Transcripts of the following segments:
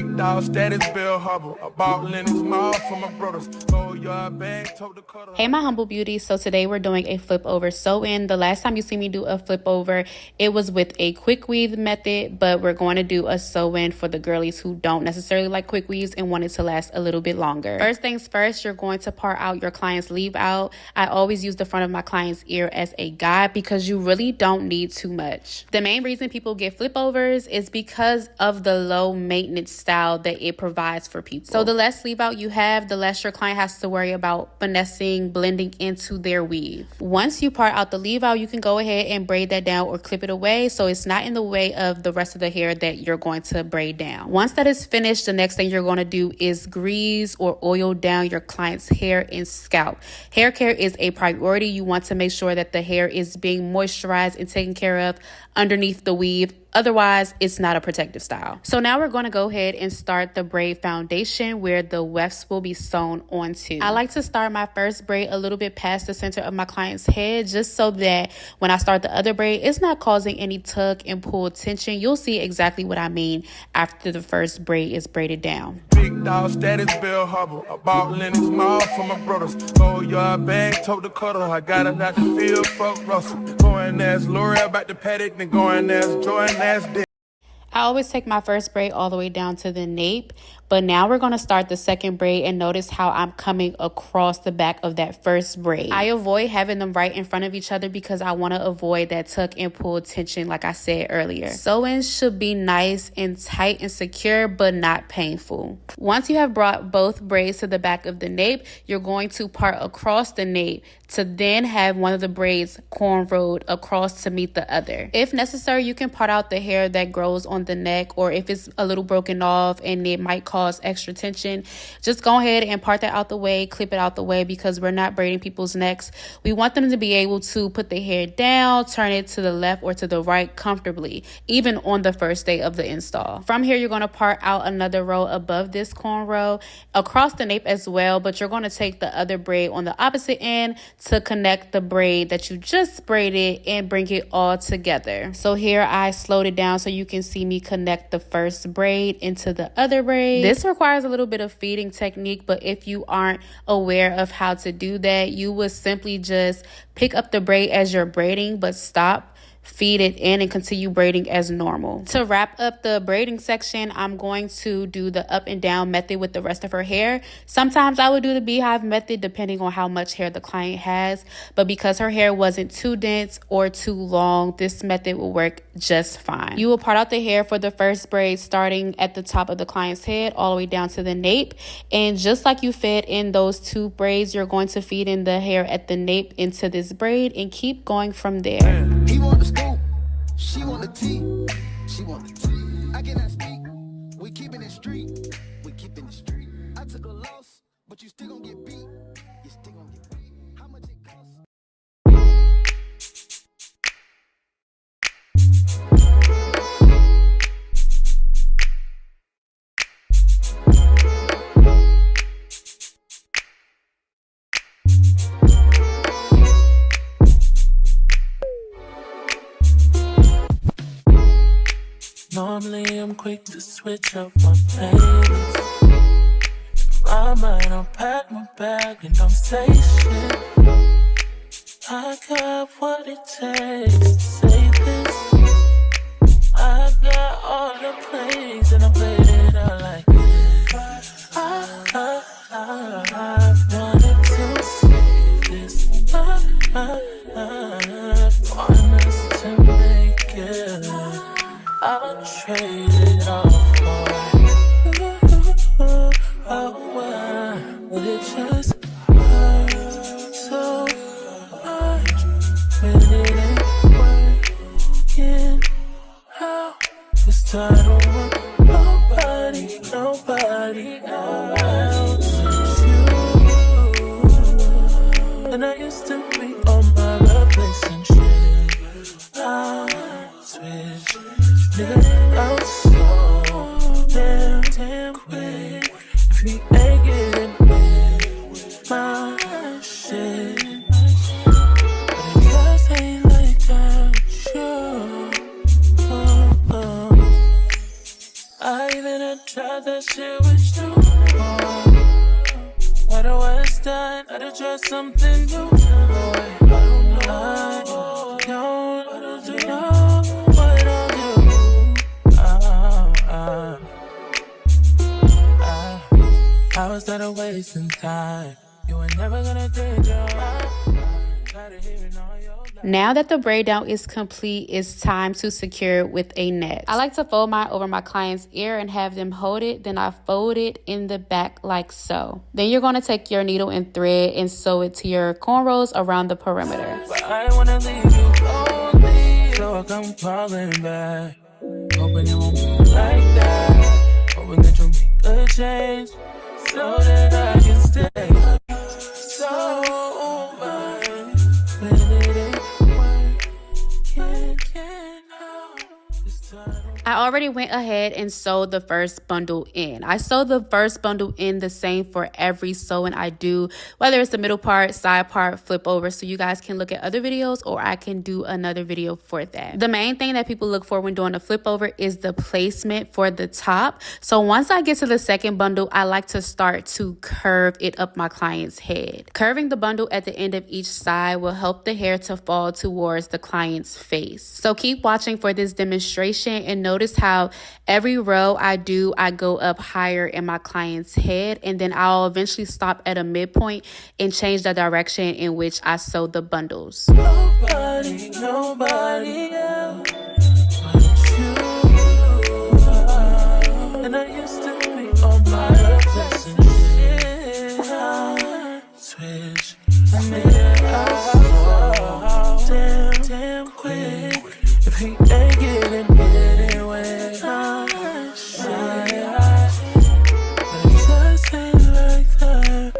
Big dog status, Bill Hubble. A ball in his mouth for my brothers. Oh, your bag, told the cutter. Hey my humble beauties, so today we're doing a flip over sew-in. The last time you see me do a flip over, it was with a quick weave method, but we're going to do a sew-in for the girlies who don't necessarily like quick weaves and want it to last a little bit longer. First things first, you're going to part out your client's leave out. I always use the front of my client's ear as a guide because you really don't need too much. The main reason people get flip overs is because of the low maintenance style that it provides for people. So the less leave out you have, the less your client has to worry about finessing, blending into their weave. Once you part out the leave out, you can go ahead and braid that down or clip it away so it's not in the way of the rest of the hair that you're going to braid down. Once that is finished, the next thing you're going to do is grease or oil down your client's hair and scalp. Hair care is a priority. You want to make sure that the hair is being moisturized and taken care of underneath the weave. Otherwise, it's not a protective style. So now we're going to go ahead and start the braid foundation where the wefts will be sewn onto. I like to start my first braid a little bit past the center of my client's head just so that when I start the other braid, it's not causing any tug and pull tension. You'll see exactly what I mean after the first braid is braided down. Big dog status, Bill Hubble. A ball in his mouth for my brothers. Oh, your bag, told the cutter. I got it out the field, fuck Russell. Going as L'Oreal about the paddock, then going as Jordan. I always take my first braid all the way down to the nape, but now we're going to start the second braid and notice how I'm coming across the back of that first braid. I avoid having them right in front of each other because I want to avoid that tuck and pull tension like I said earlier. Sew-ins should be nice and tight and secure, but not painful. Once you have brought both braids to the back of the nape, you're going to part across the nape to then have one of the braids cornrowed across to meet the other. If necessary, you can part out the hair that grows on the neck, or if it's a little broken off and it might cause extra tension, just go ahead and part that out the way, clip it out the way, because we're not braiding people's necks. We want them to be able to put the hair down, turn it to the left or to the right comfortably, even on the first day of the install. From here, you're going to part out another row above this cornrow across the nape as well, but you're going to take the other braid on the opposite end to connect the braid that you just braided and bring it all together. So here I slowed it down so you can see me connect the first braid into the other braid. This requires a little bit of feeding technique, but if you aren't aware of how to do that, you would simply just pick up the braid as you're braiding, but stop, feed it in, and continue braiding as normal. To wrap up the braiding section, I'm going to do the up and down method with the rest of her hair. Sometimes I would do the beehive method depending on how much hair the client has, but because her hair wasn't too dense or too long, this method will work just fine. You will part out the hair for the first braid starting at the top of the client's head all the way down to the nape, and just like you fed in those two braids, you're going to feed in the hair at the nape into this braid and keep going from there. He want the scoop, she want the tea, she want the tea. I cannot speak, we keeping it street, we keeping it street. I took a loss, but you still gon' get beat, you still gon' get beat. How much it costs? Normally I'm quick to switch up my playlist. I might unpack my bag and don't say shit. I got what it takes to say this. I got all the plays and I played it out like this. I wanted to say this. Want us to make it. I'll trade it all for you. But it just hurts so much when it ain't working out. 'Cause I don't want nobody else but you. And I used to be on my replacement shit. I switched. Nigga, I'm so damn quick. If he ain't getting with my shit, but it just ain't like that, sure. I even wanna try that shit with you. What I was done, I done try something new. I don't know what I'll do. I was not a wasting time. You were never gonna change your mind. Now that the braid down is complete, it's time to secure it with a net. I like to fold mine over my client's ear and have them hold it. Then I fold it in the back like so. Then you're going to take your needle and thread and sew it to your cornrows around the perimeter. But I don't wanna leave you lonely, so I come calling back. Hoping it won't be like that. Hoping that you'll make a change so that I can stay. So much when it ain't working out this time. I already went ahead and sewed the first bundle in. I sew the first bundle in the same for every sewing I do, whether it's the middle part, side part, flip over, so you guys can look at other videos or I can do another video for that. The main thing that people look for when doing a flip over is the placement for the top. So once I get to the second bundle, I like to start to curve it up my client's head. Curving the bundle at the end of each side will help the hair to fall towards the client's face. So keep watching for this demonstration and notice how every row I do, I go up higher in my client's head, and then I'll eventually stop at a midpoint and change the direction in which I sew the bundles. Nobody else but you. And I used to be on my obsession shit. Switch. I made it out so damn quick. If he ain't getting anywhere, but it just ain't like that.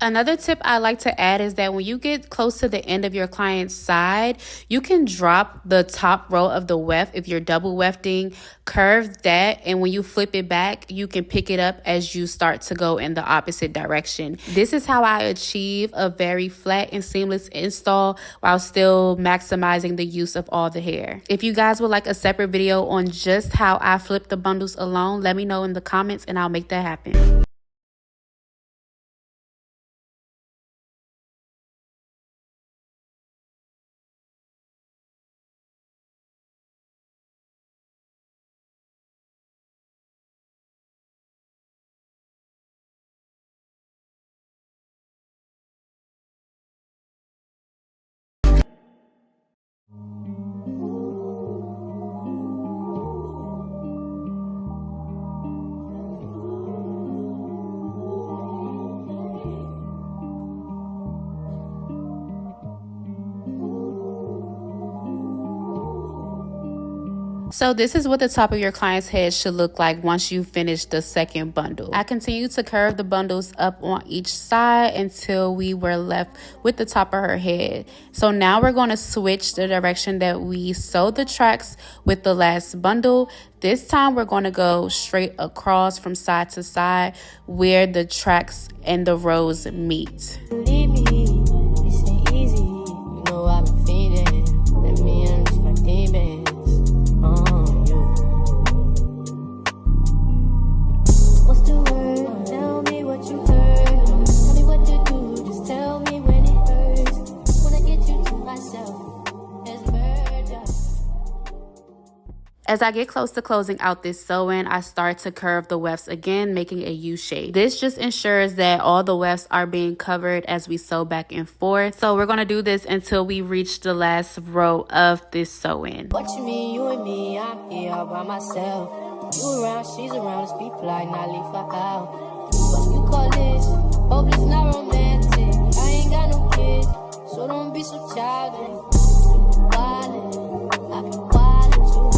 Another tip I like to add is that when you get close to the end of your client's side, you can drop the top row of the weft if you're double wefting, curve that, and when you flip it back, you can pick it up as you start to go in the opposite direction. This is how I achieve a very flat and seamless install while still maximizing the use of all the hair. If you guys would like a separate video on just how I flip the bundles alone, let me know in the comments and I'll make that happen. So this is what the top of your client's head should look like once you finish the second bundle. I continue to curve the bundles up on each side until we were left with the top of her head. So now we're going to switch the direction that we sewed the tracks with the last bundle. This time we're going to go straight across from side to side where the tracks and the rows meet. Leave me, this ain't easy. You know I've been feeding. Let me unleash my demons. What's the word? Tell me what you heard. Tell me what to do. Just tell me when it hurts. When I get you to myself, there's murder. As I get close to closing out this sewing, I start to curve the wefts again, making a U shape. This just ensures that all the wefts are being covered as we sew back and forth. So we're going to do this until we reach the last row of this sewing. What you mean, you and me? I'm here all by myself. You around, she's around. Let's be polite, not leave her out. What you call this? Hope it's not romantic. I ain't got no kids, so don't be so childish. Wildin', I be wildin' too.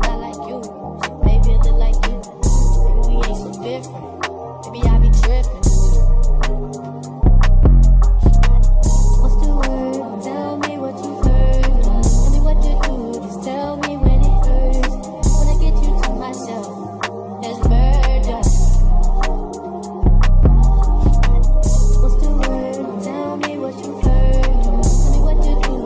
Not like you, so baby, I look like you. Maybe we ain't so different. Maybe I be tripping. What's the word? Tell me what you heard. Tell me what to do. Just tell me when it hurts. When I get you to myself, there's murder. What's the word? Tell me what you heard. Tell me what to do.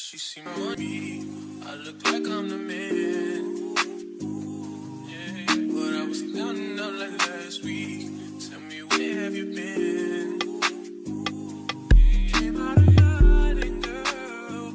She see money, I look like I'm the man. Yeah, but I was counting up like last week. Tell me where have you been? Yeah, came out of hiding, girl.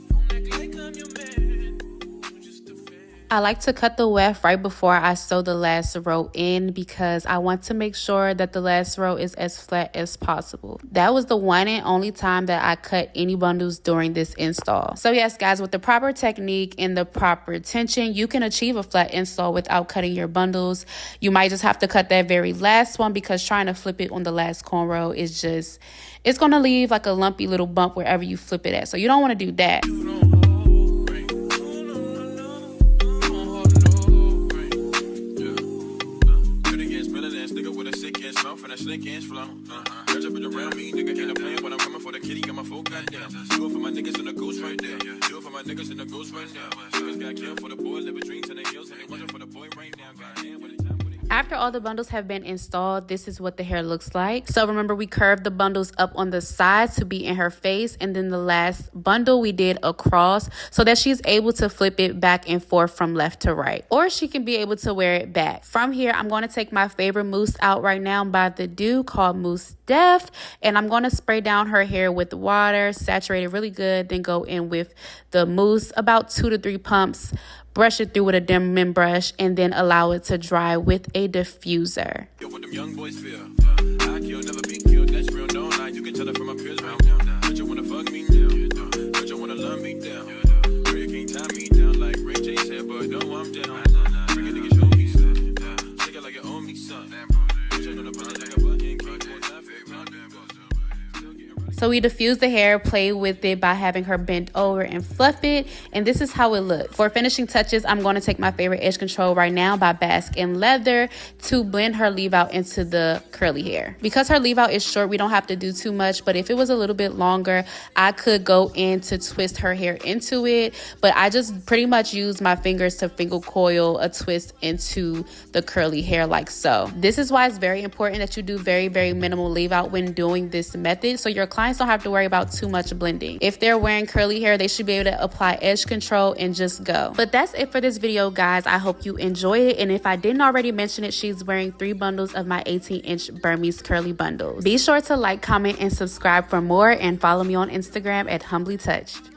Don't act like I'm your man. I'm just a fan. I like to cut the weft right before I sew the last row in because I want to make sure that the last row is as flat as possible. That was the one and only time that I cut any bundles during this install. So yes, guys, with the proper technique and the proper tension, you can achieve a flat install without cutting your bundles. You might just have to cut that very last one because trying to flip it on the last cornrow is just, it's going to leave like a lumpy little bump wherever you flip it at. So you don't want to do that. Snake ass flow. Catch up around me, nigga ain't a plan, but I'm coming for the kitty, got my folk goddamn. Do it for my niggas and the ghost right there. Do it for my niggas and the ghost right now. Niggas got killed for the boy, living dreams in the hills, and they wonder for the boy right now. Goddamn, what a time. After all the bundles have been installed, this is what the hair looks like. So remember, we curved the bundles up on the sides to be in her face, and then the last bundle we did across so that she's able to flip it back and forth from left to right, or she can be able to wear it back. From here, I'm going to take my favorite mousse out right now by the Dew called Mousse Def, and I'm going to spray down her hair with water, saturate it really good, then go in with the mousse, about 2 to 3 pumps. Brush it through with a dimming brush and then allow it to dry with a diffuser. Yo, what them young boys feel? I kill, never be killed, that's real, no lie. You can tell it from my peers right now. But you wanna fuck me now, but you wanna love me down. You can't tie me down like Ray J said, but no, I'm down. Bring a nigga, show me something. Shake it like you owe me something. Put you on the button like a button, keep on time for So we diffuse the hair, play with it by having her bend over and fluff it, and this is how it looks. For finishing touches, I'm going to take my favorite edge control right now by Basque in Leather to blend her leave out into the curly hair. Because her leave out is short, we don't have to do too much, but if it was a little bit longer, I could go in to twist her hair into it, but I just pretty much use my fingers to finger coil a twist into the curly hair like so. This is why it's very important that you do very, very minimal leave out when doing this method, so your clients don't have to worry about too much blending. If they're wearing curly hair, they should be able to apply edge control and just go. But that's it for this video, guys. I hope you enjoyed it, and if I didn't already mention it, she's wearing 3 bundles of my 18-inch Burmese curly bundles. Be sure to like, comment, and subscribe for more, and follow me on Instagram at Humbly Touched.